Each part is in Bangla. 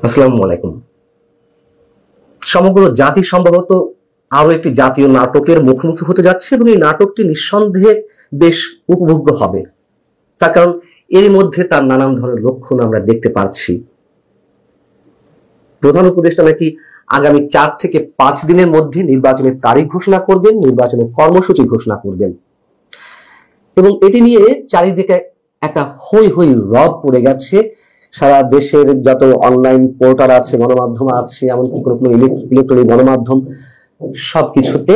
আসসালামু আলাইকুম। সমগ্র জাতি সম্ভবত আরো একটি জাতীয় নাটকের মুখোমুখি হতে যাচ্ছে এবং এই নাটকটি নিঃসন্দেহে বেশ উপভোগ্য হবে। তার কারণ এর মধ্যে তার নানান ধরনের লক্ষণ আমরা দেখতে পাচ্ছি। প্রধান উপদেষ্টা নাকি আগামী 4 থেকে 5 দিনের মধ্যে নির্বাচনের তারিখ ঘোষণা করবেন, নির্বাচনের কর্মসূচি ঘোষণা করবেন এবং এটি নিয়ে চারিদিকে একটা হই হই রব পড়ে গেছে। সারা দেশের যত অনলাইন পোর্টাল আছে, গণমাধ্যম আছে, এমনকি কোনো কোনো ইলেকট্রনিক গণমাধ্যম, সবকিছুতে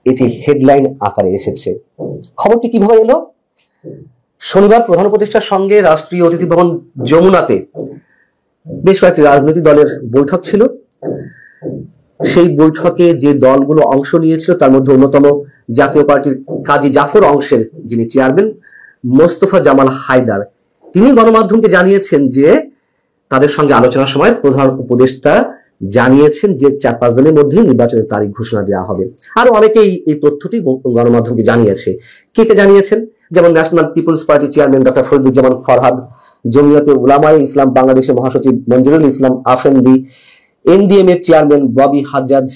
এটি হেডলাইন আকারে এসেছে। খবরটি কিভাবে এলো? শনিবার প্রধান উপদেষ্টার সঙ্গে রাষ্ট্রীয় অতিথি ভবন যমুনাতে বেশ কয়েকটি রাজনৈতিক দলের বৈঠক ছিল। সেই বৈঠকে যে দলগুলো অংশ নিয়েছিল তার মধ্যে অন্যতম জাতীয় পার্টির কাজী জাফর অংশের যিনি চেয়ারম্যান মোস্তফা জামাল হায়দার, তিনি গণমাধ্যমকে জানিয়েছেন যে তাদের সঙ্গে আলোচনার সময় প্রধান উপদেষ্টা জানিয়েছেন যে 4-5 দিনের মধ্যে নির্বাচনের তারিখ ঘোষণা দেওয়া হবে। আরো অনেকেই এই তথ্যটি গণমাধ্যমকে জানিয়েছে। কে কে জানিয়েছেন? যেমন National People's Party chairman doctor Fariduzzaman Farhad, Jamiat-e Ulama-e Islam বাংলাদেশের মহাসচিব মঞ্জুরুল ইসলাম আফেন্দি, এনডিএম এর চেয়ারম্যান ববি হাজ্জাজ।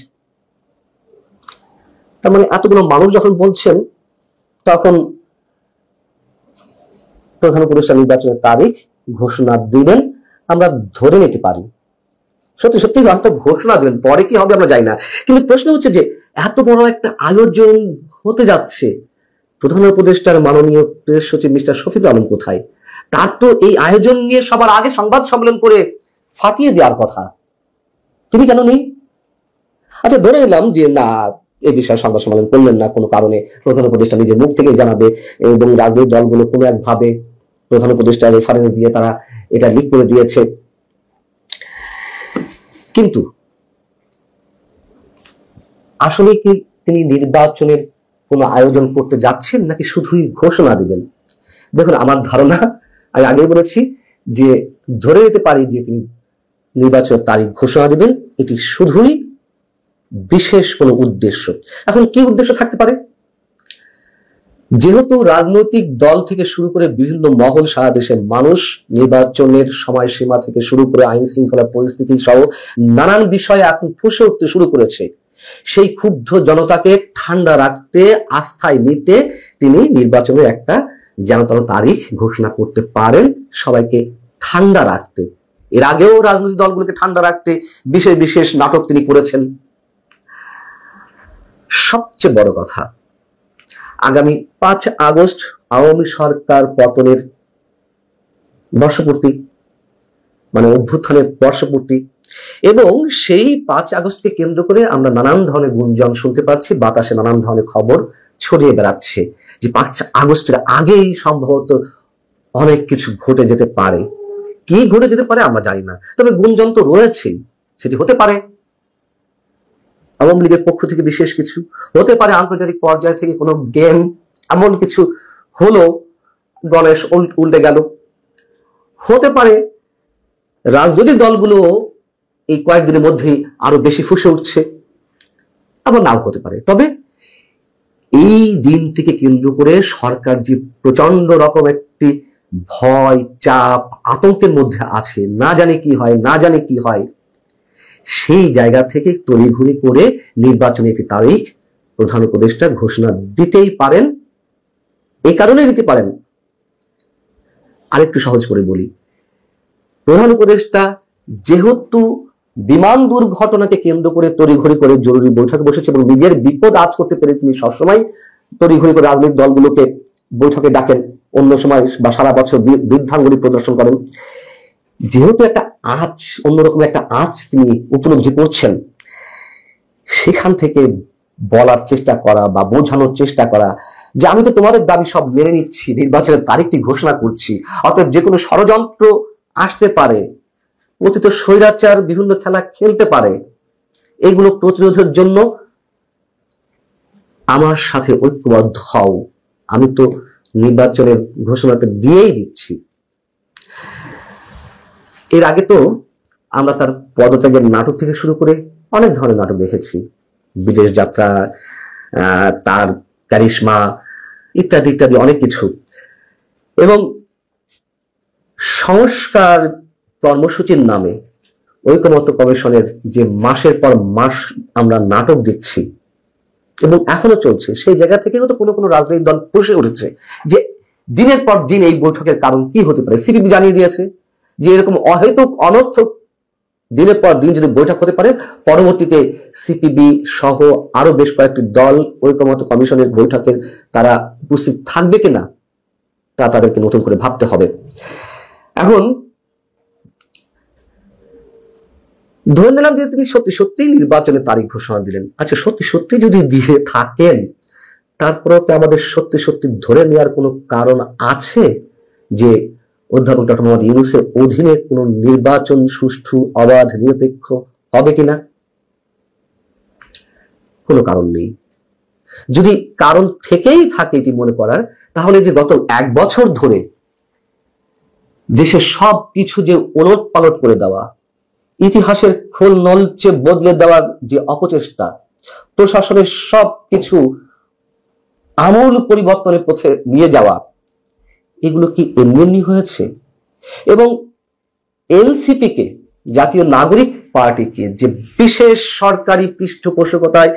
তার মানে এতগুলো মানুষ যখন বলছেন, তখন প্রধান উপদেষ্টা নির্বাচনের তারিখ ঘোষণা দিবেন আমরা ধরে নিতে পারি। সত্যি সত্যি হয়তো ঘোষণা দিবেন, পরে কি হবে আমরা জানি না। কিন্তু প্রশ্ন হচ্ছে যে এত বড় একটা আয়োজন হতে যাচ্ছে, প্রধান উপদেষ্টার মাননীয় প্রেস সচিব মিস্টার শফিকুল আলম কোথায়? তার তো এই আয়োজন নিয়ে সবার আগে সংবাদ সম্মেলন করে ফাটিয়ে দেওয়ার কথা, তিনি কেন নেই? আচ্ছা, ধরে নিলাম যে না, এই বিষয়ে সংবাদ সম্মেলন করলেন না কোনো কারণে, প্রধান উপদেষ্টা নিজের মুখ থেকে জানাবে এবং রাজনৈতিক দলগুলো কোনো একভাবে প্রধান উপদেষ্টা রেফারেন্স দিয়ে তারা এটা লিক করে দিয়েছে। কিন্তু আসলে কি তিনি নির্বাচনের কোনো আয়োজন করতে যাচ্ছেন নাকি শুধুই ঘোষণা দিবেন? দেখুন, আমার ধারণা, আমি আগেই বলেছি যে ধরে নিতে পারি যে তিনি নির্বাচনের তারিখ ঘোষণা দিবেন, এটি শুধুই বিশেষ কোনো উদ্দেশ্য। এখন কি উদ্দেশ্য থাকতে পারে? যেহেতু রাজনৈতিক দল থেকে শুরু করে বিভিন্ন মহল, সারা দেশের মানুষ নির্বাচনের সময়সীমা থেকে শুরু করে আইন শৃঙ্খলা পরিস্থিতি সহ নানান বিষয়ে এখন ফুঁসে উঠতে শুরু করেছে, সেই ক্ষুব্ধ জনতাকে ঠান্ডা রাখতে, আস্থায় নিতে তিনি নির্বাচনের একটা যেন তেন তারিখ ঘোষণা করতে পারেন, সবাইকে ঠান্ডা রাখতে। এর আগেও রাজনৈতিক দলগুলোকে ঠান্ডা রাখতে বিশেষ বিশেষ নাটক তিনি করেছেন। সবচেয়ে বড় কথা, আগামী 5 আগস্ট আওয়ামী সরকার পতনের বর্ষপূর্তি, মানে অভ্যুত্থানের বর্ষপূর্তি, এবং সেই 5 আগস্টকে কেন্দ্র করে আমরা নানান ধরনের গুঞ্জন শুনতে পাচ্ছি, বাতাসে নানান ধরনের খবর ছড়িয়ে বেড়াচ্ছে যে 5 আগস্টের আগেই সম্ভবত অনেক কিছু ঘটে যেতে পারে। কি ঘটে যেতে পারে আমরা জানি না, তবে গুঞ্জন তো রয়েছেই। সেটি হতে পারে আওয়ামী লীগের পক্ষ থেকে বিশেষ কিছু, হতে পারে আন্তর্জাতিক পর্যায় থেকে কোনো গেম, এমন কিছু হলো গণেশ উল্টে গেল, হতে পারে রাজনৈতিক দলগুলো এই কয়েকদিনের মধ্যেই আরো বেশি ফুসে উঠছে, আবার নাও হতে পারে। তবে এই দিনটিকে কেন্দ্র করে সরকার যে প্রচন্ড রকম একটি ভয়, চাপ, আতঙ্কের মধ্যে আছে, না জানে কি হয়, না জানে কি হয়, সেই জায়গা থেকে তড়িঘড়ি করে নির্বাচনের একটি তারিখ প্রধান উপদেষ্টা ঘোষণা দিতেই পারেন। এই কারণে দিতে পারেন, আরেকটু সহজ করে বলি, প্রধান উপদেষ্টা যেহেতু বিমান দুর্ঘটনাকে কেন্দ্র করে তড়িঘড়ি করে জরুরি বৈঠকে বসেছে এবং নিজের বিপদ আজ করতে পেরে তিনি সবসময় তড়িঘড়ি করে রাজনৈতিক দলগুলোকে বৈঠকে ডাকেন, অন্য সময় বা সারা বছর বৃদ্ধাঙ্গুলি প্রদর্শন করেন, যেহেতু একটা আঁচ, অন্যরকম একটা আঁচ তিনি উপলব্ধি করছেন, সেখান থেকে বলার চেষ্টা করা বা বোঝানোর চেষ্টা করা যে আমি তো তোমাদের দাবি সব মেনে নিচ্ছি, নির্বাচনের তারিখটি ঘোষণা করছি, অতএব যে কোনো ষড়যন্ত্র আসতে পারে, অতীত স্বৈরাচার বিভিন্ন খেলা খেলতে পারে, এগুলো প্রতিরোধের জন্য আমার সাথে ঐক্যবদ্ধ হও, আমি তো নির্বাচনের ঘোষণাটা দিয়েই দিচ্ছি। এর আগে তো আমরা তার পদত্যাগের নাটক থেকে শুরু করে অনেক ধরনের নাটক দেখেছি, বিদেশ যাত্রা, তার কারিশমা, ইত্যাদি ইত্যাদি অনেক কিছু। এবং সংস্কার কর্মসূচির নামে ঐকমত্য কমিশনের যে মাসের পর মাস আমরা নাটক দেখছি এবং এখনো চলছে, সেই জায়গা থেকে তো কোনো কোনো রাজনৈতিক দল বসে উঠেছে যে দিনের পর দিন এই বৈঠকের কারণ কি হতে পারে। সিপিবি জানিয়ে দিয়েছে যে এরকম অহেতুক অনর্থক দিনের পর দিন যদি বৈঠক হতে পারে, পরবর্তীতে সিপিবি সহ আরো বেশ কয়েকটি দল ঐকমত্য কমিশনের বৈঠকে তারা উপস্থিত থাকবে কিনা তা তাদেরকে নতুন করে ভাবতে হবে। এখন ধরে নিলাম যে তিনি সত্যি সত্যি নির্বাচনের তারিখ ঘোষণা দিলেন। আচ্ছা, সত্যি সত্যি যদি দিয়ে থাকেন, তারপরেও কি আমাদের সত্যি সত্যি ধরে নেওয়ার কোনো কারণ আছে যে অধ্যাপক ডক্টর মোহাম্মদ ইউনূসের অধীনে কোনো নির্বাচন সুষ্ঠু, অবাধ, নিরপেক্ষ হবে কিনা? কোনো কারণ নেই। যদি কারণ থেকেই থাকে এটি মনে করার, তাহলে যে গত 1 বছর ধরে দেশের সব কিছু যে ওলট পালট করে দেওয়া, ইতিহাসের খোল নলচে বদলে দেওয়ার যে অপচেষ্টা, প্রশাসনের সব কিছু আমূল পরিবর্তনের পথে নিয়ে যাওয়া, এগুলো কি এমনি এমনি হয়েছে? এবং এনসিপি কে, জাতীয় নাগরিক পার্টিকে যে বিশেষ সরকারি পৃষ্ঠপোষকতায়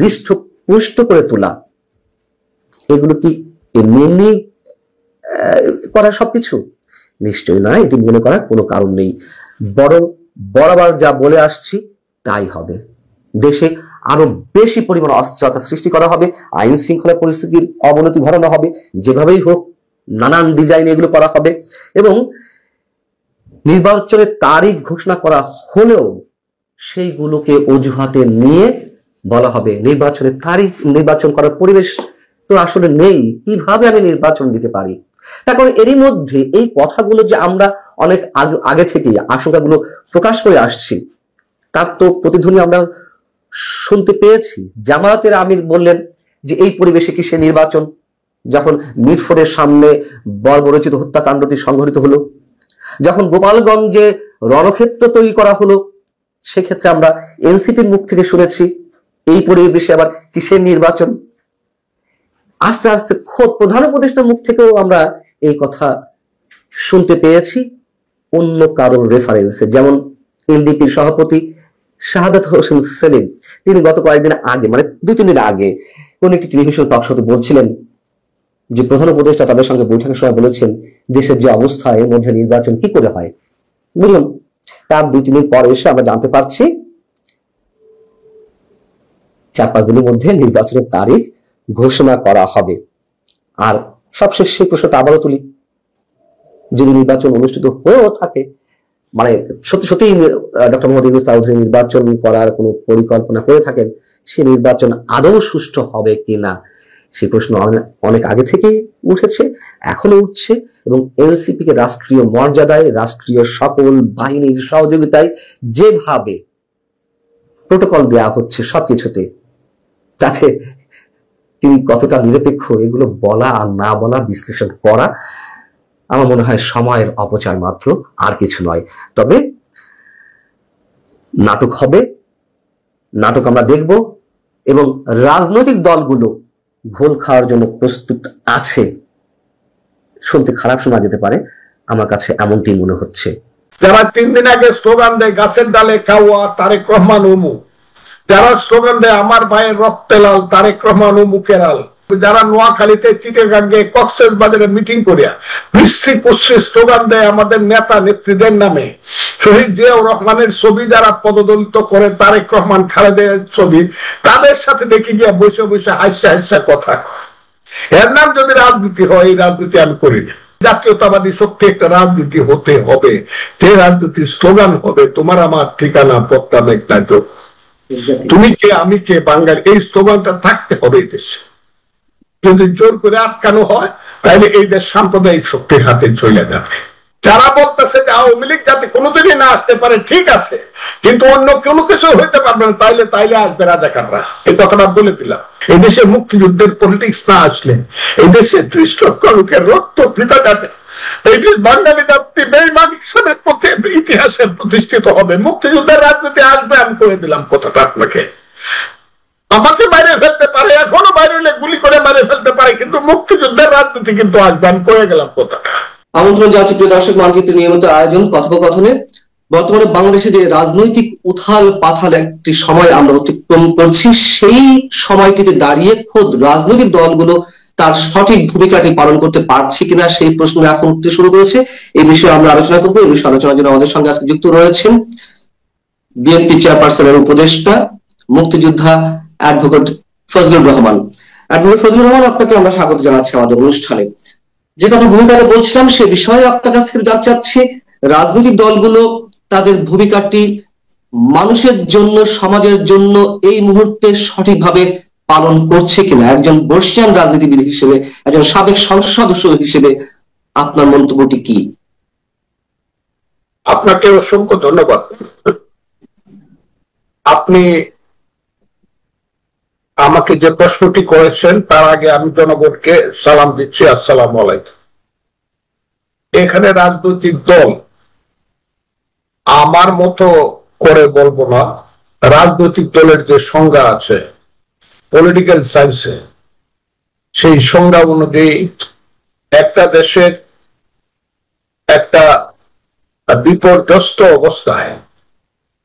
হৃষ্টপুষ্ট করে তোলা, এগুলো কি এমনি এমনি করা সবকিছু? নিশ্চয়ই না, এটি মনে করার কোনো কারণ নেই। বরং বরাবর যা বলে আসছি তাই হবে। দেশে আরো বেশি পরিমাণ অস্থিরতা সৃষ্টি করা হবে, আইন শৃঙ্খলা পরিস্থিতির অবনতি ঘটানো হবে, যেভাবেই হোক নানান ডিজাইন এগুলো করা হবে। এবং নির্বাচনের তারিখ ঘোষণা করা হলেও সেইগুলোকে অজুহাতে নিয়ে বলা হবে নির্বাচনের তারিখ, নির্বাচন করার পরিবেশ তো আসলে নেই, কিভাবে আমি নির্বাচন দিতে পারি? তার কারণ এরই মধ্যে এই কথাগুলো যে আমরা অনেক আগে থেকেই আশঙ্কাগুলো প্রকাশ করে আসছি, তার তো প্রতিধ্বনি আমরা শুনতে পেয়েছি। জামায়াতের আমির বললেন যে এই পরিবেশে কি সে নির্বাচন? যখন মিরপুরের সামনে বর্বরচিত হত্যাকাণ্ডটি সংঘটিত হলো, যখন গোপালগঞ্জে রণক্ষেত্র তৈরি করা হলো, সেক্ষেত্রে আমরা এনসিপির মুখ থেকে শুনেছি এই পরিবেশে আবার কিসের নির্বাচন? আস্তে আস্তে খোদ প্রধান উপদেষ্টার মুখ থেকেও আমরা এই কথা শুনতে পেয়েছি অন্য কারোর রেফারেন্সে। যেমন এলডিপির সভাপতি শাহাদাত হোসেন সেলিম, তিনি গত কয়েকদিন আগে, মানে 2-3 দিন আগে কোন একটি টেলিভিশন টক শোতে বলছিলেন যে প্রধান উপদেষ্টা তাদের সঙ্গে বৈঠকের সময় বলেছেন দেশের যে অবস্থা, এর মধ্যে নির্বাচন কি করে হয়। বুঝলাম, তার 2-3 দিন পর এসে আমরা জানতে পারছি 4-5 দিনের মধ্যে নির্বাচনের তারিখ ঘোষণা করা হবে। আর সবশেষ সেই প্রশ্নটা আবারও তুলি, যদি নির্বাচন অনুষ্ঠিত হয়েও থাকে, মানে সত্যি সত্যি ডক্টর মোহাম্মদ ইউনূস চৌধুরী নির্বাচন করার কোনো পরিকল্পনা করে থাকেন, সে নির্বাচন আদৌ সুষ্ঠু হবে কিনা, সে প্রশ্ন অনেক আগে থেকেই উঠেছে, এখনো উঠছে। এবং এনসিপি কে রাষ্ট্রীয় মর্যাদায়, রাষ্ট্রীয় সকল বাহিনীর সহযোগিতায় যেভাবে প্রোটোকল দেওয়া হচ্ছে সবকিছুতে, যাতে তিনি কতটা নিরপেক্ষ এগুলো বলা আর না বলা, বিশ্লেষণ করা আমার মনে হয় সময়ের অপচয় মাত্র, আর কিছু নয়। তবে নাটক হবে, নাটক আমরা দেখব, এবং রাজনৈতিক দলগুলো ঘোল খাওয়ার জন্য প্রস্তুত আছে। শুনতে খারাপ শোনা যেতে পারে, আমার কাছে এমনটি মনে হচ্ছে। যারা 3 দিন আগে স্লোগান দেয় গাছের ডালে কাওয়া তারেক রহমান উমু, যারা স্লোগান দেয় আমার ভাইয়ের রক্তে লাল তারেক রহমান উমুকের লাল, যারা নোয়াখালীতে, চিটাগাঙ্গে, কক্সবাজারে মিটিং করিয়া বৃষ্টি পুষ্টি স্লোগান দেয় আমাদের নেতা নেত্রীদের নামে, শহীদ জিয়াউর রহমানের ছবি যারা পদদলিত করে, তারেক রহমান খালেদের ছবি, তাদের সাথে দেখে গিয়া বসে বসে হাসা হাসা কথা, এর নাম যদি রাজনীতি হয়, এই রাজনীতি আমি করি না। জাতীয়তাবাদী শক্তি একটা রাজনীতি হতে হবে, যে রাজনীতির স্লোগান হবে তোমার আমার ঠিকানা পত্তা মেঘনা যোগ, তুমি কে আমি কে বাঙালি, এই স্লোগানটা থাকতে হবে এই দেশে। যদি জোর করে আটকানো হয় তাহলে এই দেশ সাম্প্রদায়িক শক্তির হাতে চলে যাবে। যারা বলতেছে যে আওয়ামী লীগ যাতে কোনোদিনই না আসতে পারে, ঠিক আছে, কিন্তু অন্য কোনো কিছু হইতে পারবে না, তাইলে আসবে রাজাকাররা, এই কথাটা বলে দিলাম। এই দেশে মুক্তিযুদ্ধের পলিটিক্স না আসলে এই দেশে 30 লক্ষ লোকের রক্ত বৃথা যাবে, এই দেশ বাঙালি জাতি বেঈমান হিসেবে ইতিহাসে প্রতিষ্ঠিত হবে। মুক্তিযুদ্ধের রাজনীতি আসবে, আমি করে দিলাম কথাটা আপনাকে। আমাকে বাইরে ফেলতে পারে, এখনো বাইরে গুলি করে মারে ফেলতে পারে, কিন্তু মুক্তিযুদ্ধের রাজনীতি কিন্তু আসবে, আমি করে গেলাম কথাটা। আমন্ত্রণ জানাচ্ছি প্রিয় দর্শক, মানচিত্র নিয়মিত আয়োজন কথোপকথনে বর্তমানে বাংলাদেশে যে রাজনৈতিক উথাল পাথাল একটি সময় আমরা অতিক্রম করছি, সেই সময়টিতে দাঁড়িয়ে খোদ রাজনৈতিক দলগুলো তার সঠিক ভূমিকাটি পালন করতে পারছে কিনা সেই প্রশ্ন এখন উঠতে শুরু করেছে। এই বিষয়ে আমরা আলোচনা করবো। এই বিষয়ে আলোচনার জন্য আমাদের সঙ্গে আজকে যুক্ত রয়েছেন বিএনপি চেয়ারপারসনের উপদেষ্টা মুক্তিযোদ্ধা অ্যাডভোকেট ফজলুর রহমান। অ্যাডভোকেট ফজলুর রহমান, আপনাকে আমরা স্বাগত জানাচ্ছি আমাদের অনুষ্ঠানে। যে কথা ভূমিকাতে বলছিলাম সে বিষয়ে আপনার কাছ থেকে জানতে চাচ্ছি, রাজনৈতিক দলগুলো তাদের ভূমিকাটি মানুষের জন্য, সমাজের জন্য এই মুহূর্তে সঠিকভাবে পালন করছে কিনা। একজন বর্ষিয়ান রাজনীতিবিদ হিসেবে, একজন সাবেক সংসদ সদস্য হিসেবে আপনার মন্তব্যটি কি? আপনাকে অসংখ্য ধন্যবাদ। আপনি আমাকে যে প্রশ্নটি করেছেন তার আগে আমি জনগণকে সালাম দিচ্ছি, আসসালামু আলাইকুম। এখানে রাজনৈতিক দল আমার মতো করে বলবো না, রাজনৈতিক দলের যে সংজ্ঞা আছে পলিটিক্যাল সায়েন্সে, সেই সংজ্ঞা অনুযায়ী একটা দেশের একটা বিপর্যস্ত অবস্থায়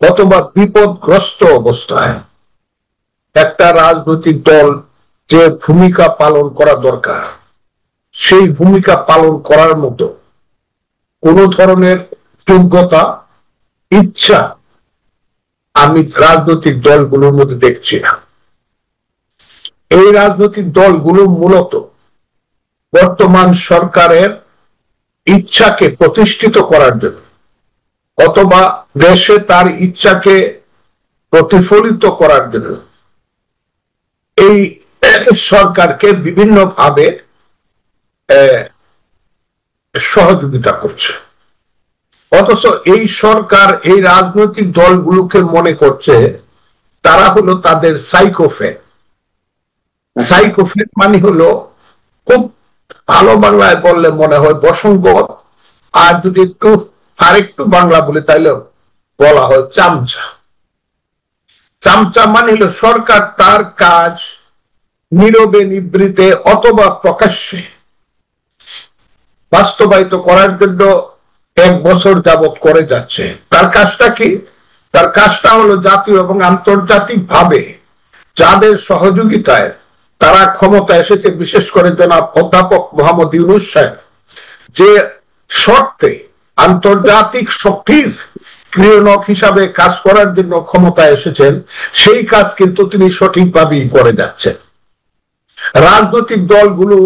অথবা বিপদগ্রস্ত অবস্থায় একটা রাজনৈতিক দল যে ভূমিকা পালন করা দরকার, সেই ভূমিকা পালন করার মতো কোন ধরনের যোগ্যতা, ইচ্ছা আমি রাজনৈতিক দলগুলোর মধ্যে দেখছি না। এই রাজনৈতিক দলগুলো মূলত বর্তমান সরকারের ইচ্ছাকে প্রতিষ্ঠিত করার জন্য অথবা দেশে তার ইচ্ছাকে প্রতিফলিত করার জন্য এই সরকারকে বিভিন্নভাবে সহযোগিতা করছে। অথচ এই সরকার এই রাজনৈতিক দলগুলোকে মনে করছে তারা হলো তাদের সাইকোফ্যান। সাইকোফ্যান মানে হলো, খুব ভালো বাংলায় বললে মনে হয় বসঙ্গত, আর যদি একটু আরেকটু বাংলা বলি তাহলে বলা হয় চামচা। চামচা মানে হলো সরকার তার কাজ নীরবে নিবৃতে অথবা প্রকাশ্যে বাস্তবায়িত করার জন্য 1 বছর যাবৎ করে যাচ্ছে। তার কাজটা কি? তার কাজটা হলো জাতীয় এবং আন্তর্জাতিক ভাবে যাদের সহযোগিতায় তারা ক্ষমতা এসেছে, বিশেষ করে জনাব অধ্যাপক মোহাম্মদ ইউনূস সাহেব যে শর্তে আন্তর্জাতিক শক্তির ক্রিয়ানক হিসাবে কাজ করার জন্য ক্ষমতায় এসেছেন, সেই কাজ কিন্তু তিনি সঠিকভাবেই করে যাচ্ছেন। রাজনৈতিক দলগুলো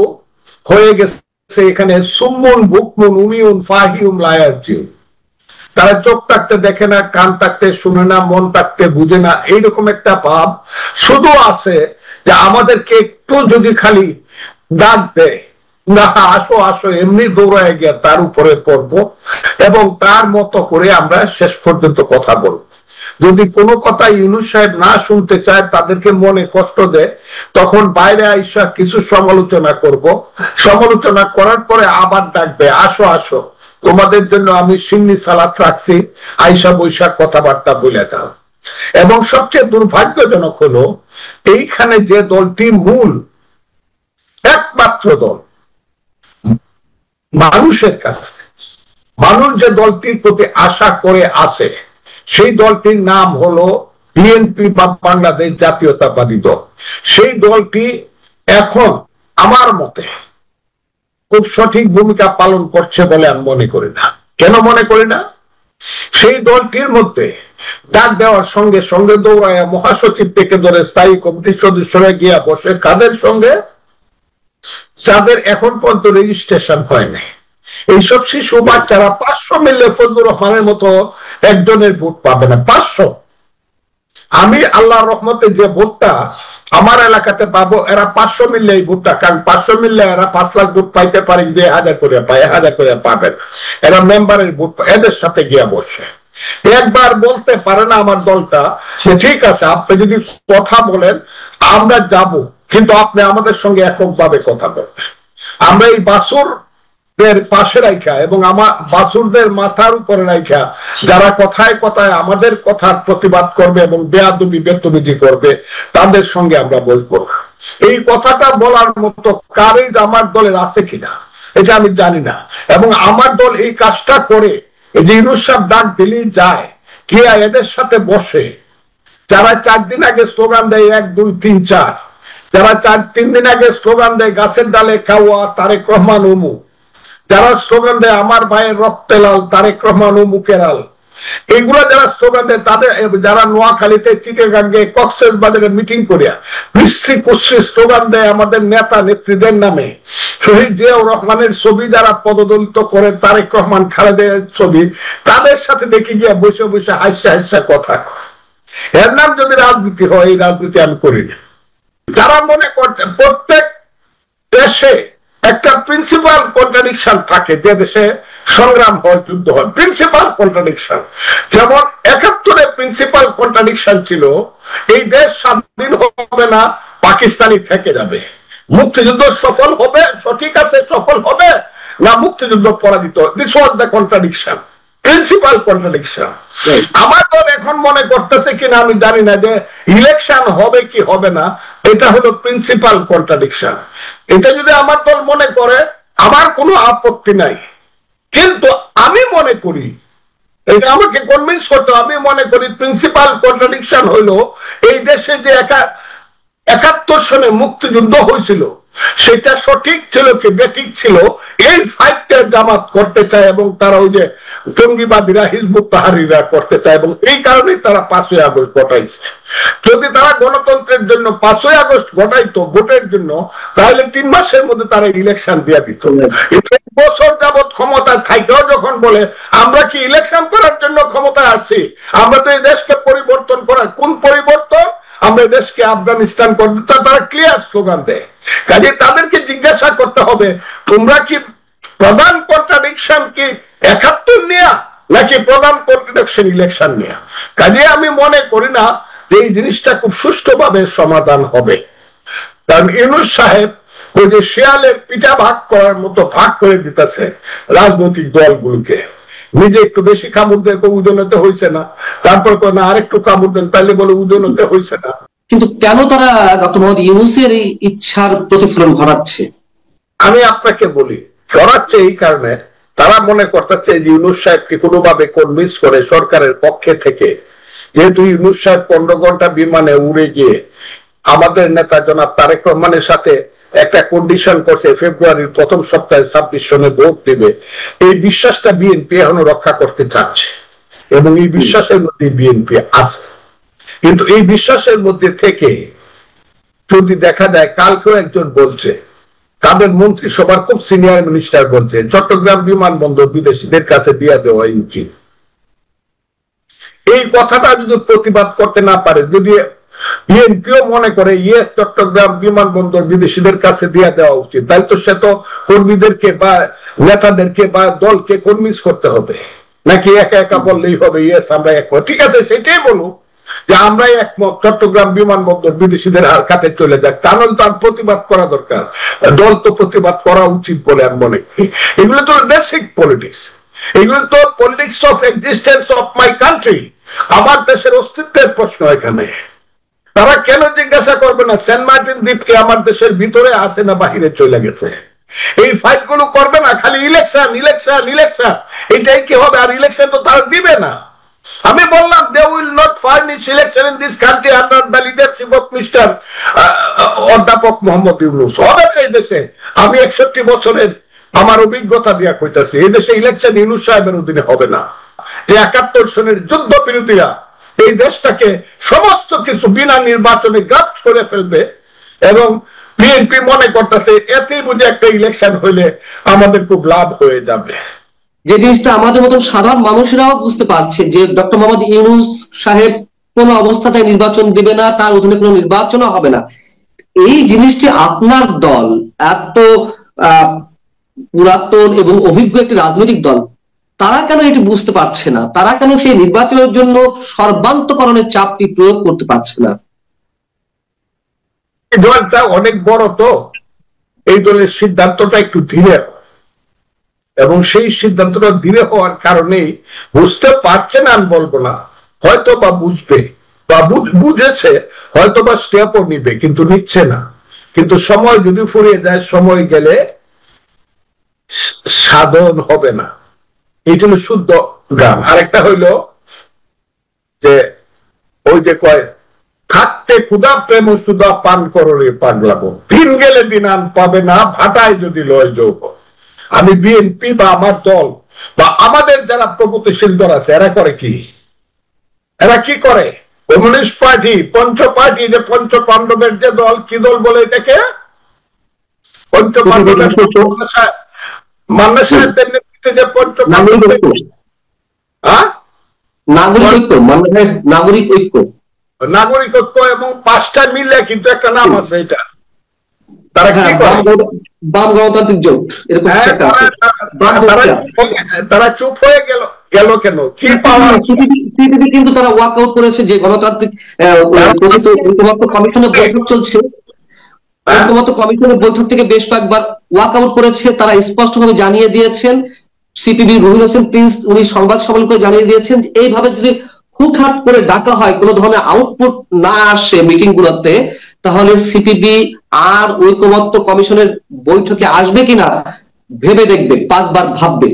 হয়ে গেছে এখানে সুম্মুন বুকমুন উমিউন ফাহিউম লায়ারজিউন। তারা চোখ থাকতে দেখে না, কান থাকতে শুনে না, মন থাকতে বুঝে না, এইরকম একটা ভাব শুধু আছে যে আমাদেরকে একটু যদি খালি ডাক দেয়, না আসো আসো, এমনি দৌড়ায় গিয়া তার উপরে পড়বো এবং তার মতো করে আমরা শেষ পর্যন্ত কথা বলবো। যদি কোনো কথা ইউনূস সাহেব না শুনতে চায়, তাদেরকে মনে কষ্ট দেয়, তখন বাইরে আইসা কিছু সমালোচনা করব, সমালোচনা করার পরে আবার ডাকবে, আসো আসো তোমাদের জন্য আমি সিন্নি সালাত রাখছি, আইসা বৈশাখ কথাবার্তা বলে দাও। এবং সবচেয়ে দুর্ভাগ্যজনক হলো এইখানে যে দলটি মূল একমাত্র দল মানুষের কাছে, মানুষ যে দলটির প্রতি আশা করে আসে, সেই দলটির নাম হলো বিএনপি বা বাংলাদেশ জাতীয়তাবাদী দল। সেই দলটি এখন আমার মতে খুব সঠিক ভূমিকা পালন করছে বলে আমি মনে করি না। কেন মনে করি না? সেই দলটির মধ্যে ডাক দেওয়ার সঙ্গে সঙ্গে দৌড়ায় মহাসচিব থেকে ধরে স্থায়ী কমিটির সদস্যরা গিয়া বসে কাদের সঙ্গে? যাদের এখন পর্যন্ত রেজিস্ট্রেশন হয়নি। এইসব শিশু বাচ্চারা 500 মিললে ফজলুর রহমানের মতো একজনের ভোট পাবে না। 500। আমি আল্লাহর রহমতে যে ভোটটা আমার এলাকাতে পাবো, এরা 500 মিললে এই ভোটটা, কারণ 500 মিললে এরা 5 লাখ ভোট পাইতে পারে, 1000 করে পায়, 1000 করে পাবেন। এরা মেম্বারের ভোট এদের সাথে গিয়া বসে একবার বলতে পারে না আমার দলটা যে ঠিক আছে আপনি যদি কথা বলেন আমরা যাব, কিন্তু আপনি আমাদের সঙ্গে এককভাবে কথা বলবেন। আমরা এই বাসুর পাশে রাখা এবং আমার বাসুরদের মাথার উপরে রাখা যারা কথায় কথায় আমাদের কথার প্রতিবাদ করবে এবং বেয়াদবি বেতবিধি করবে, তাদের সঙ্গে আমরা বসবো। এই কথাটা বলার মতো কারেজ আমার দলের আছে কিনা এটা আমি জানি না, এবং আমার দল এই কাজটা করে এই যে ইউনূস সাহেব ডাক দিলেই যায়, গিয়া এদের সাথে বসে, যারা 4 দিন আগে স্লোগান দেয় 1 2 3 4, যারা 3 দিন আগে স্লোগান দেয় গাছের ডালে কাওয়া তারেক রহমান উমু, যারা স্লোগান দেয় আমার ভাইয়ের রক্তে লাল তারেক রহমান উমুকের আল, এইগুলা যারা স্লোগান দেয়, তাদের যারা নোয়াখালীতে চিটাগাঙ্গে কক্সবাজারে মিটিং করিয়া বৃষ্টি কুশ্রী স্লোগান দেয় আমাদের নেতা নেত্রীদের নামে, শহীদ জিয়াউর রহমানের ছবি যারা পদদলিত করে, তারেক রহমান খালেদের ছবি, তাদের সাথে দেখে গিয়া বসে বসে হাসা হাসা কথা, এর নাম যদি রাজনীতি হয়, এই রাজনীতি আমি করি না। যারা মনে করছে প্রত্যেক দেশে একটা প্রিন্সিপাল কন্ট্রাডিকশন থাকে, যে দেশে সংগ্রাম হয়, যুদ্ধ হয়, প্রিন্সিপাল কন্ট্রাডিকশন। যেমন 71-এ প্রিন্সিপাল কন্ট্রাডিকশন ছিল এই দেশ স্বাধীন হবে না, পাকিস্তানি থেকে যাবে, মুক্তিযুদ্ধ সফল হবে, সঠিক আছে সফল হবে না মুক্তিযুদ্ধ পরাজিত। This was the contradiction, principal contradiction. আমার দল এখন মনে করতেছে কিনা আমি জানি না, যে ইলেকশন হবে কি হবে না, এটা হলো প্রিন্সিপাল কন্ট্রাডিকশন। এটা যদি আমার দল মনে করে আমার কোনো আপত্তি নাই, কিন্তু আমি মনে করি, এটা আমাকে কনভিন্স করতে, আমি মনে করি প্রিন্সিপাল কন্ট্রাডিকশন হইলো এই দেশে যে 71 সনে মুক্তিযুদ্ধ হয়েছিল সেটা সঠিক ছিল কি বেঠিক ছিল, এই ফাইটটা জামাত করতে চায়, এবং তারা ওই যে জঙ্গিবাদীরা হিজবুত তাহরিরা করতে চায়, এবং এই কারণেই তারা 5ই আগস্ট ঘটাইছে। যদি তারা গণতন্ত্রের জন্য 5ই আগস্ট ঘটাইতো ভোটের জন্য, তাহলে 3 মাসের মধ্যে তারা ইলেকশন দিয়ে দিত। বছর যাবৎ ক্ষমতা থাইকেও যখন বলে আমরা কি ইলেকশন করার জন্য ক্ষমতায় আসছি, আমরা তো এই দেশকে পরিবর্তন করার, কোন পরিবর্তন, আমরা দেশকে আফগানিস্তান করতে, তারা ক্লিয়ার স্লোগান দেয়। কাজে তাদেরকে জিজ্ঞাসা করতে হবে তোমরা কি প্রধান কন্ট্রাডিকশন কি 71 নিয়ে, নাকি প্রধান কন্ট্রাডিকশন ইলেকশন নিয়ে? কাজে আমি মনে করি না যে এই জিনিসটা খুব সুষ্ঠুভাবে সমাধান হবে, কারণ ইউনূস সাহেব ওই যে শিয়ালের পিঠা ভাগ করার মতো ভাগ করে দিতেছে রাজনৈতিক দলগুলোকে। নিজে একটু বেশি কামড় দেয়, উজনতে হয়েছে না, তারপর না আরেকটু কামড় দেন, তাহলে বলে উজনতে হয়েছে না। কিন্তু কেন তারা ডক্টর মোহাম্মদ ইউনূসের এই ইচ্ছার প্রতিফলন ঘটাচ্ছে? আমি আপনাকে বলি, ঘটাচ্ছে এই কারণে তারা মনে করতেছে যে ইউনূস সাহেবকে কোনোভাবে কনভিন্স করে সরকারের পক্ষে থেকে, যেহেতু ইউনূস সাহেব 15 ঘন্টা বিমানে উড়ে গিয়ে আমাদের নেতা জনাব তারেক রহমানের সাথে একটা কন্ডিশন করছে, ফেব্রুয়ারির প্রথম সপ্তাহে 26 সনে ভোট দেবে, এই বিশ্বাসটা বিএনপি এখনো রক্ষা করতে চাচ্ছে, এবং এই বিশ্বাসের মধ্যে বিএনপি আছে। কিন্তু এই বিশ্বাসের মধ্যে থেকে যদি দেখা যায়, কালকেও একজন বলছে, তাদের মন্ত্রিসভার খুব সিনিয়র মিনিস্টার বলছে চট্টগ্রাম বিমানবন্দর বিদেশিদের কাছে দিয়ে দেওয়া উচিত। এই কথাটা যদি প্রতিবাদ করতে না পারে, যদি বিএনপিও মনে করে ইয়েস চট্টগ্রাম বিমানবন্দর বিদেশিদের কাছে দিয়ে দেওয়া উচিত, তাহলে তো সে তো কর্মীদেরকে বা নেতাদেরকে বা দলকে কনভিন্স করতে হবে, নাকি একা একা বললেই হবে ইয়েস আমরা একমত, ঠিক আছে সেটাই বলুন যে আমরাই একমত চট্টগ্রাম বিমানবন্দর বিদেশিদের হাতে চলে যাক, তাহলে তো আর প্রতিবাদ করা দরকার, দল তো প্রতিবাদ করা উচিত বলে আমি মনে করি। এগুলো তো বেসিক পলিটিক্স, এগুলো তো politics of existence of my country, আমার দেশের অস্তিত্বের প্রশ্ন এখানে। তারা কেন জিজ্ঞাসা করবে না সেন্ট মার্টিন দ্বীপকে আমার দেশের ভিতরে আছে না বাহিরে চলে গেছে? এই ফাইট গুলো করবে না, খালি ইলেকশন ইলেকশন ইলেকশন, এটাই কি হবে? আর ইলেকশন তো তারা দিবে না। আমি বললাম they will not furnish election in this country under the leadership of Mr. অধ্যাপক মোহাম্মদ ইউনূস। হবে না এই দেশে, আমি 61 বছরের আমার অভিজ্ঞতা দিয়া কইতাছি, এই দেশে ইলেকশন ইউনূস সাহেবের অধীনে হবে না। যে 71 সনের যুদ্ধ বিরোধীরা এই দেশটাকে সমস্ত কিছু বিনা নির্বাচনে গ্রাস করে ফেলবে, এবং বিএনপি মনে করতেছে এতেই বুঝে একটা ইলেকশন হইলে আমাদের খুব লাভ হয়ে যাবে। যে জিনিসটা আমাদের মতন সাধারণ মানুষেরাও বুঝতে পারছে যে ডক্টর মোহাম্মদ ইউনূস সাহেব কোন অবস্থাতে নির্বাচন দিবে না, তার অধীনে কোনো নির্বাচনও হবে না। এই জিনিসটি আপনার দল এত পুরাতন এবং অভিজ্ঞ একটি রাজনৈতিক দল, তারা কেন এটি বুঝতে পারছে না? তারা কেন সেই নির্বাচনের জন্য সর্বান্তকরণের চাপটি প্রয়োগ করতে পারছে না? এই দলটা অনেক বড়, তো এই দলের সিদ্ধান্তটা একটু ধীরে, এবং সেই সিদ্ধান্তটা ধীরে হওয়ার কারণেই বুঝতে পারছে না, আমি বলবো না, হয়তো বা বুঝবে বা বুঝেছে, হয়তো বা স্টেপও নিবে, কিন্তু নিচ্ছে না। কিন্তু সময় যদি ফুরিয়ে যায়, সময় গেলে সাধন হবে না। এইটা হলো শুদ্ধ গান। আরেকটা হইল যে ওই যে কয় থাকতে ক্ষুধা প্রেম সুধা পান করো রে পাগলাবো, দিন গেলে দিন আন পাবে না ভাটায় যদি লয় যৌব। আমি বিএনপি বা আমার দল বা আমাদের যারা প্রগতিশীল দল আছে এরা করে কি, এরা কি করে? কমিউনিস্ট পার্টি পঞ্চ পার্টি, যে পঞ্চ পাণ্ডবের যে দল, কি দল বলে এটাকে? পঞ্চ পাণ্ডবের মান্না সাহেবদের নেতৃত্বে যে পঞ্চ পাণ্ডব, নাগরিক ঐক্য, নাগরিক ঐক্য এবং 5টা মিলে কিন্তু একটা নাম আছে। এটা তারা কি করে? বাম গণতান্ত্রিক জোট, এরকম একটা আছে। তারা চুপ হয়ে গেল কেন? কি পাওয়ার? সিপিবি কিন্তু তারা ওয়াক আউট করেছে যে গণতান্ত্রিক ঐক্যমত্য কমিশনের বৈঠক চলছে, ঐক্যমত্য কমিশনের বৈঠক থেকে বেশ কয়েকবার ওয়াক আউট করেছে। তারা স্পষ্টভাবে জানিয়ে দিয়েছেন, সিপিবি রুহুল হোসেন প্রিন্স উনি সংবাদ সম্মেলন করে জানিয়ে দিয়েছেন যে এইভাবে যদি হুটহাট করে ডাকা হয়, কোনো ধরনের আউটপুট না আসে মিটিং গুলোতে, তাহলে সিপিবি আর ঐক্যমত্য কমিশনের বৈঠকে আসবে কিনা ভেবে দেখবে, 5 বার ভাববে।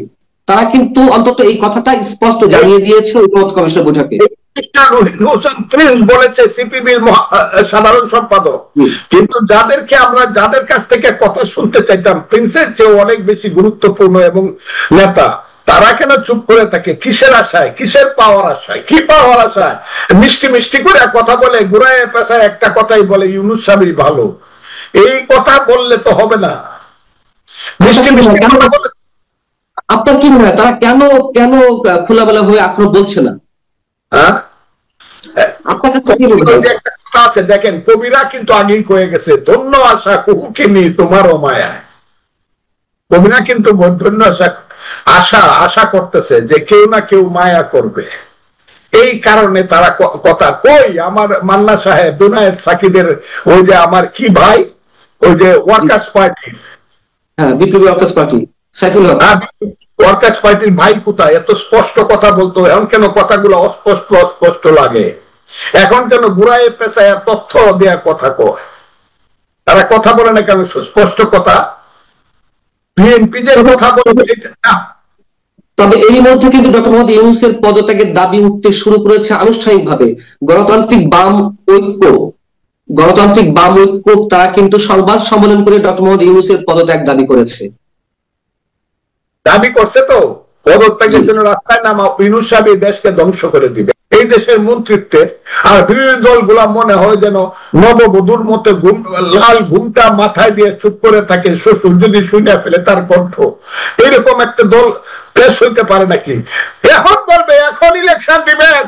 তারা কিন্তু অন্তত এই কথাটা স্পষ্ট জানিয়ে দিয়েছে ঐক্যমত্য কমিশনের বৈঠকে। বলেছে সিপিবির সাধারণ সম্পাদক। কিন্তু যাদেরকে আমরা যাদের কাছ থেকে কথা শুনতে চাইতাম প্রিন্সের চেয়ে অনেক বেশি গুরুত্বপূর্ণ এবং নেতা, তারা কেন চুপ করে থাকে? কিসের আশায়, কিসের পাওয়ার আশায়? কি পাওয়ার আশায়? মিষ্টি মিষ্টি করে কথা বলে, ঘুরায় পেশায় একটা কথাই বলে ইউনূস সাহেবই ভালো। এই কথা বললে তো হবে না। মিষ্টি মিষ্টি কথা বলে। আপনার কি মনে হয় তারা কেন কেন খোলামেলা হয়ে এখনো বলছে না? দেখেন, কবিরা কিন্তু আগেই কয়ে গেছে, ধন্য আশা কুহুকিনি তোমারও মায়া। কবিরা কিন্তু ধন্য আশা করতেছে যে কেউ না কেউ মায়া করবে। এই কারণে তারা কথা কই, আমার মান্না সাহেব দুনায়েত সাকিবের ওই যে আমার কি ভাই, ওই যে ওয়ার্কার্স পার্টি, বিপ্লবী ওয়ার্কার্স পার্টি সাইফুল হক, ওয়ার্কার্স পার্টির ভাই কোথায়? এত স্পষ্ট কথা বলতো, এখন কেন কথাগুলো অস্পষ্ট অস্পষ্ট লাগে? এখন কেন ঘুরায় পেঁচায় তথ্য দেয়া কথা কয়? তারা কথা বলে না কেন সুস্পষ্ট কথা? বিএনপি যে কথা বলবে না। তবে এই মধ্যে কিন্তু ডক্টর মোহাম্মদ ইউনূসের পদত্যাগের দাবি উঠতে শুরু করেছে আনুষ্ঠানিকভাবে গণতান্ত্রিক বাম ঐক্য তারা কিন্তু সংবাদ সম্মেলন করে ডক্টর মোহাম্মদ ইউনূসের পদত্যাগ দাবি করছে। দাবি করছে তো পদত্যাগের জন্য রাস্তায় নামা, ইউনূস সাহেব এই দেশকে ধ্বংস করে দিবে। এই দেশের মন্ত্রিত্বে আর বিরোধী দলগুলা মনে হয় যেন নববধূর মতো লাল ঘুমটা মাথায় দিয়ে চুপ করে থাকে, শ্বশুর যদি শুনে ফেলে তার কণ্ঠ। এরকম একটা দল পেশ হইতে পারে নাকি? এখন বলবে এখন ইলেকশন দিবেন,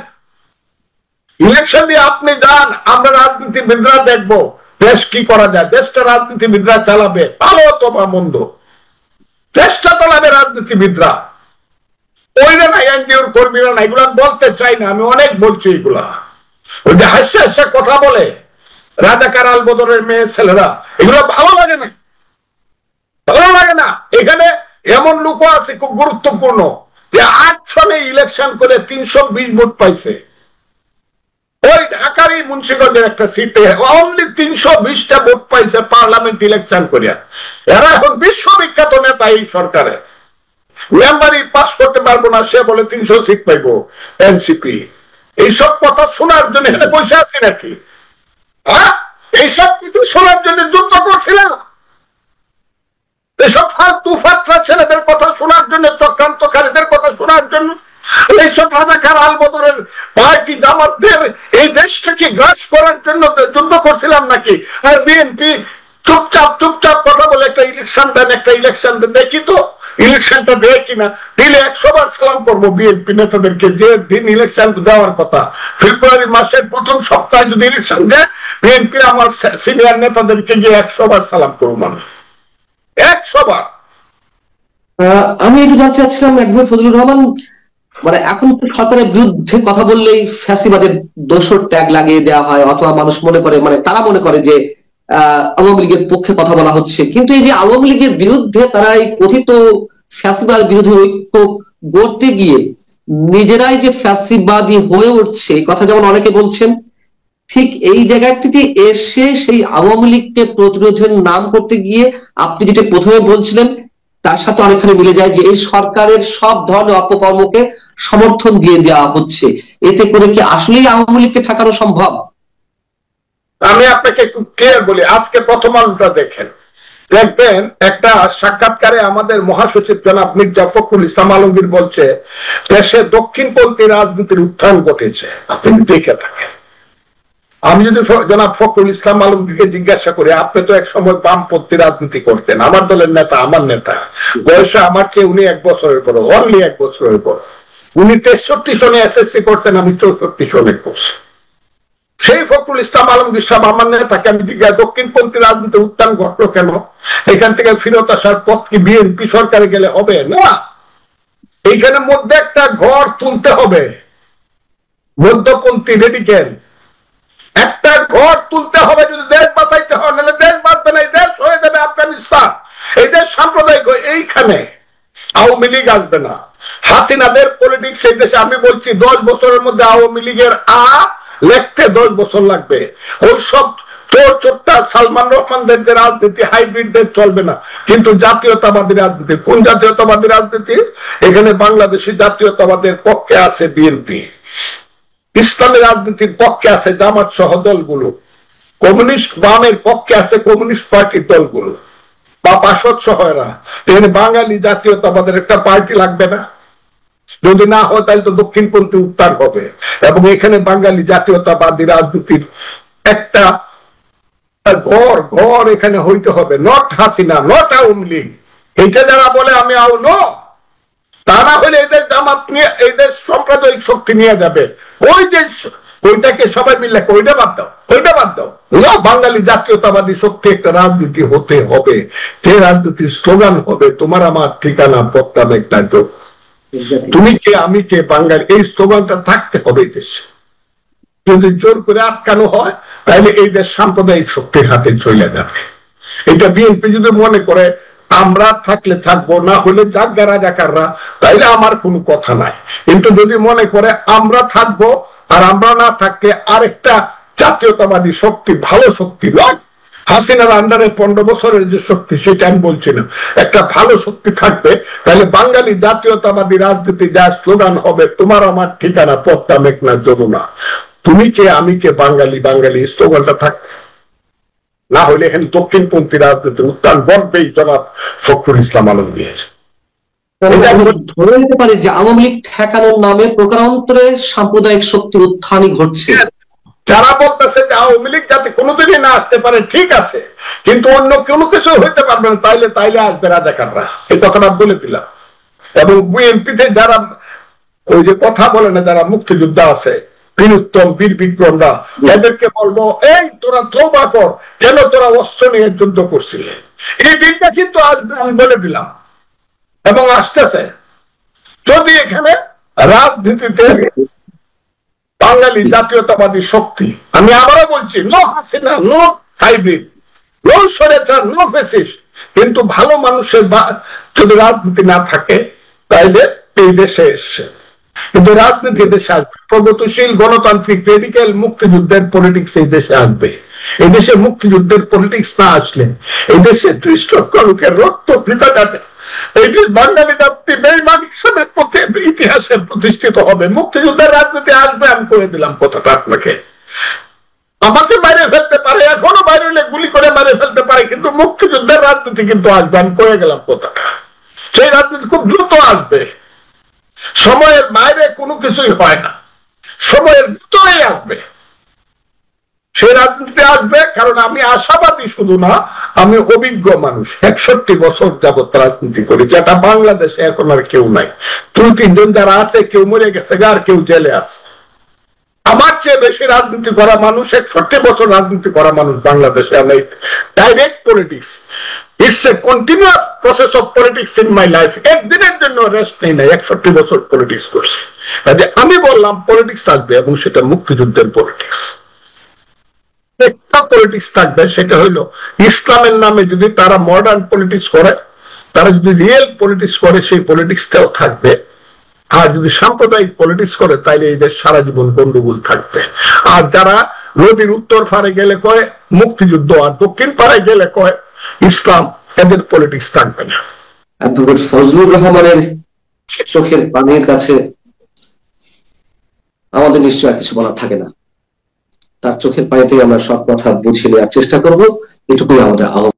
ইলেকশন দিয়ে আপনি যান, আমরা রাজনীতিবিদরা দেখবো দেশ কি করা যায়। দেশটা রাজনীতিবিদরা চালাবে, ভালো অথবা মন্দ চেষ্টা চালাবে রাজনীতিবিদরা। ওইরা না এনজিওর কর্মীরা না, এগুলা বলতে চাই না, আমি অনেক বলছি এগুলা। ওই যে হাসে হাসে কথা বলে রাজাকার আলবদরের মেয়ে ছেলেরা, এগুলো ভালো লাগে না, ভালো লাগে না। এখানে এমন লোক আছে খুব গুরুত্বপূর্ণ যে 8 সালে ইলেকশন করে 320 ভোট পাইছে। ওই ঢাকারই মুন্সিগঞ্জের একটা সিটে অনলি 320টা ভোট পাইছে পার্লামেন্ট ইলেকশন করিয়া। এরা এখন বিশ্ববিখ্যাত নেতা এই সরকারে। মেম্বারই পাস করতে পারবো না, সে বলে 300 সিট পাইবো এনসিপি। এইসব কথা শোনার জন্য এখানে বসে আছি নাকি? এইসব কিছু শোনার জন্য যুদ্ধ করছিলাম? এইসব ফালতু ফাত্রা ছেলেদের কথা শোনার জন্য, চক্রান্তকারীদের কথা শোনার জন্য, এইসব রাজাকার আলবদরের পার্টি জামাতদের এই দেশটাকে গ্রাস করার জন্য যুদ্ধ করছিলাম নাকি? আর বিএনপি চুপচাপ চুপচাপ কথা বলে একটা ইলেকশন দেন, একটা ইলেকশন দেন, দেখি তো ইলেকশনটা দেয় কিনা। দিলে 100 বার সালাম করবো বিএনপি নেতাদেরকে। যে দিন ইলেকশন দেওয়ার কথা ফেব্রুয়ারি মাসের প্রথম সপ্তাহে যদি ইলেকশন দেয়, বিএনপি আমার সিনিয়র নেতাদেরকে গিয়ে 100 বার সালাম করবো, মানে 100 বার। আমি একটু জানতে চাচ্ছিলাম একবার ফজলুর রহমান, মানে এখন সরকারের বিরুদ্ধে কথা বললেই ফ্যাসিবাদের দোষর ট্যাগ লাগিয়ে দেওয়া হয়, অথবা মানুষ মনে করে, মানে তারা মনে করে যে আওয়ামী লীগের পক্ষে কথা বলা হচ্ছে। কিন্তু এই যে আওয়ামী লীগের বিরুদ্ধে তারা এই কথিত ফ্যাসিবাদ বিরোধী ঐক্য গড়তে গিয়ে নিজেরাই যে ফ্যাসিবাদী হয়ে উঠছে, এই কথা যেমন অনেকে বলছেন, ঠিক এই জায়গাটিতে এসে সেই আওয়ামী লীগকে প্রতিরোধের নাম করতে গিয়ে আপনি যেটা প্রথমে বলছিলেন তার সাথে অনেকখানি মিলে যায় যে এই সরকারের সব ধরনের অপকর্মকে সমর্থন দিয়ে দেওয়া হচ্ছে। এতে করে কি আসলেই আওয়ামী লীগকে ঠেকানো সম্ভব? আমি আপনাকে একটু ক্লিয়ার বলি, আজকে প্রথম আলোটা দেখেন, দেখবেন একটা সাক্ষাৎকারে আমাদের মহাসচিব জনাব মির্জা ফখরুল ইসলাম আলমগীর বলছে দেশে দক্ষিণপন্থী রাজনীতির উত্থান ঘটেছে। আপনি দেখে থাকেন। আমি যদি জনাব ফখরুল ইসলাম আলমগীরকে জিজ্ঞাসা করি, আপনি তো এক সময় বামপন্থী রাজনীতি করতেন, আমার দলের নেতা, আমার নেতা, বয়সে আমার চেয়ে উনি 1 বছরের পর, অনলি 1 বছরের পর, উনি 63 সনে এসএসসি করতেন, আমি 64 সনে করছি। সেই ফখরুল ইসলাম আলমগীর সাহেব আমার নেতাকে আমি জিজ্ঞাসা, দক্ষিণপন্থী রাজনীতির উত্থান ঘটলো কেন? এখান থেকে ফিরত আসার পথ কি বিএনপি সরকারে গেলে হবে? না, এইখানে মধ্যে একটা ঘর তুলতে হবে, মধ্যপন্থী রেডিক্যাল একটা ঘর তুলতে হবে যদি দেশ বাঁচাইতে হয়, নাহলে দেশ বাঁচবে না, এই দেশ হয়ে যাবে আফগানিস্তান। এই দেশ সাম্প্রদায়িক, এইখানে আওয়ামী লীগ আসবে না। হাসিনাদের পলিটিক্স এই দেশে, আমি বলছি 10 বছরের মধ্যে আওয়ামী লীগের লেখতে 10 বছর লাগবে। ওই সব চোর চোরটা সালমান রহমানদের যে রাজনীতি, হাইব্রিডদের চলবে না, কিন্তু জাতীয়তাবাদী রাজনীতি। কোন জাতীয়তাবাদী রাজনীতি? এখানে বাংলাদেশি জাতীয়তাবাদের পক্ষে আছে বিএনপি, ইসলামী রাজনীতির পক্ষে আছে জামাত সহ দলগুলো, কমিউনিস্ট বামের পক্ষে আছে কমিউনিস্ট পার্টির দলগুলো বা বাসদ সহ এরা। এখানে বাঙালি জাতীয়তাবাদের একটা পার্টি লাগবে না? যদি না হয় তাহলে তো দক্ষিণপন্থী উত্থান হবে। এবং এখানে বাঙালি জাতীয়তাবাদী রাজনীতির একটা ঘর এখানে হইতে হবে, নট হাসিনা, নট আওয়ামী লীগ। এটা যারা বলে আমি তারা হলে এদের জামাত নিয়ে, এদের সাম্প্রদায়িক শক্তি নিয়ে যাবে। ওই যে ওইটাকে সবাই মিলে ওইটা বাদ দাও, ওইটা বাদ দাও। বাঙালি জাতীয়তাবাদী শক্তি একটা রাজনীতি হতে হবে, যে রাজনীতির স্লোগান হবে তোমার আমার ঠিকানা পত্তা মেঘনা যোগ, তুমি কে আমি কে বাঙালি। এই স্লোগানটা থাকতে হবে দেশে। যদি জোর করে আটকানো হয় তাহলে এই দেশ সাম্প্রদায়িক শক্তির হাতে চলে যাবে। এটা বিএনপি যদি মনে করে আমরা থাকলে থাকবো, না হলে জাগা রাজাকাররা, তাইলে আমার কোনো কথা নাই। কিন্তু যদি মনে করে আমরা থাকবো আর আমরা না থাকলে আরেকটা জাতীয়তাবাদী শক্তি, ভালো শক্তি নয়, হাসিনার আন্ডারে 15 বছরের যে শক্তি, সেটা আমি বলছি না, একটা ভালো শক্তি থাকবে, তাহলে বাঙালি জাতীয়তাবাদী রাজনীতি যার স্লোগান হবে তোমার আমার ঠিকানা পদ্মা মেঘনা যমুনা, তুমি কে আমি কে বাঙালি, বাঙালি স্লোগানটা থাকবে। না হলে এখানে দক্ষিণপন্থী রাজনীতির উত্থান ঘটবেই জনাব ফখরুল ইসলাম আলমগীর। ধরে নিতে পারি যে আওয়ামী লীগ ঠেকানোর নামে প্রকারান্তরে সাম্প্রদায়িক শক্তির উত্থানই ঘটছে। যারা বলতেছে যে আওয়ামী লীগ যাতে কোনোদিনই না আসতে পারে, ঠিক আছে, কিন্তু অন্য কোনো কিছু হইতে পারবে না, তাইলে আসবে রাজাকাররা, এই কথাটা বলে দিলাম। এবং বিএনপিতে যারা ওই যে কথা বলে না, যারা মুক্তিযোদ্ধা আছে, বীরুত্তম, বীর বিক্রমরা, এদেরকে বলবো এই তোরা তওবা কর, কেন তোরা অস্ত্র নিয়ে যুদ্ধ করছিলে। এই দিনটা কিন্তু আসবে, আমি বলে দিলাম, এবং আসতেছে। যদি এখানে রাজনীতিতে বাঙালি জাতীয়তাবাদী শক্তি, আমি আবারও বলছি, no Hasina, no hybrid, no স্বৈরাচার, নো ফ্যাসিস্ট, কিন্তু ভালো মানুষের যদি রাজনীতি না থাকে তাইলে এই দেশে এসছে। কিন্তু রাজনীতি দেশে আসবে, প্রগতিশীল গণতান্ত্রিক রেডিক্যাল মুক্তিযুদ্ধের পলিটিক্স এই দেশে আসবে। এই দেশে মুক্তিযুদ্ধের পলিটিক্স না আসলে এই দেশে 30 লক্ষ লোকের রক্ত বৃথা যাবে। এই দেশ বাঙালি জাতি বেঈমান হিসেবে ইতিহাসে প্রতিষ্ঠিত হবে। মুক্তিযুদ্ধের রাজনীতি আসবে, আমি করে দিলাম কথাটা আপনাকে। আমাকে মারে ফেলতে পারে, এখনো বাইরে হলে গুলি করে মারে ফেলতে পারে, কিন্তু মুক্তিযুদ্ধের রাজনীতি কিন্তু আসবে, আমি করে গেলাম কথাটা। সেই রাজনীতি খুব দ্রুত আসবে, সময়ের বাইরে কোনো কিছুই হয় না, সময়ের ভিতরেই আসবে। সে রাজনীতি আসবে, কারণ আমি আশাবাদী শুধু না, আমি অভিজ্ঞ মানুষ, 61 বছর যাবত রাজনীতি করি, যেটা বাংলাদেশে এখন আর কেউ নাই। 2-3 জন যারা আছে, কেউ মরে গেছে, আর কেউ জেলে আছে। আমার চেয়ে বেশি রাজনীতি করা মানুষ, 61 বছর রাজনীতি করা মানুষ বাংলাদেশে। আমি direct politics, it's a continuous process of politics in my life. একদিনের জন্য রেস্ট নেই না, 61 বছর পলিটিক্স করছি। আমি বললাম পলিটিক্স আসবে, এবং সেটা মুক্তিযুদ্ধের পলিটিক্স। একটা পলিটিক্স থাকবে, সেটা হইলো ইসলামের নামে যদি তারা মডার্ন পলিটিক্স করে, তারা যদি রিয়েল পলিটিক্স করে, সেই পলিটিক্সটাও থাকবে। আর যদি সাম্প্রদায়িক পলিটিক্স করে, তাইলে এই দেশ সারা জীবন গন্ডগোল থাকবে। আর যারা নদীর উত্তর পারে গেলে কয় মুক্তিযুদ্ধ, আর দক্ষিণ পারে গেলে কয় ইসলাম, এদের পলিটিক্স থাকবে না। অ্যাডভোকেট ফজলুর রহমানের চোখের পানির কাছে আমাদের নিশ্চয় আর কিছু বলার থাকে না। তার চোখের পানিতেই আমরা সব কথা বুঝিয়ে নেওয়ার চেষ্টা করব, এটুকুই আমাদের আহ্বান।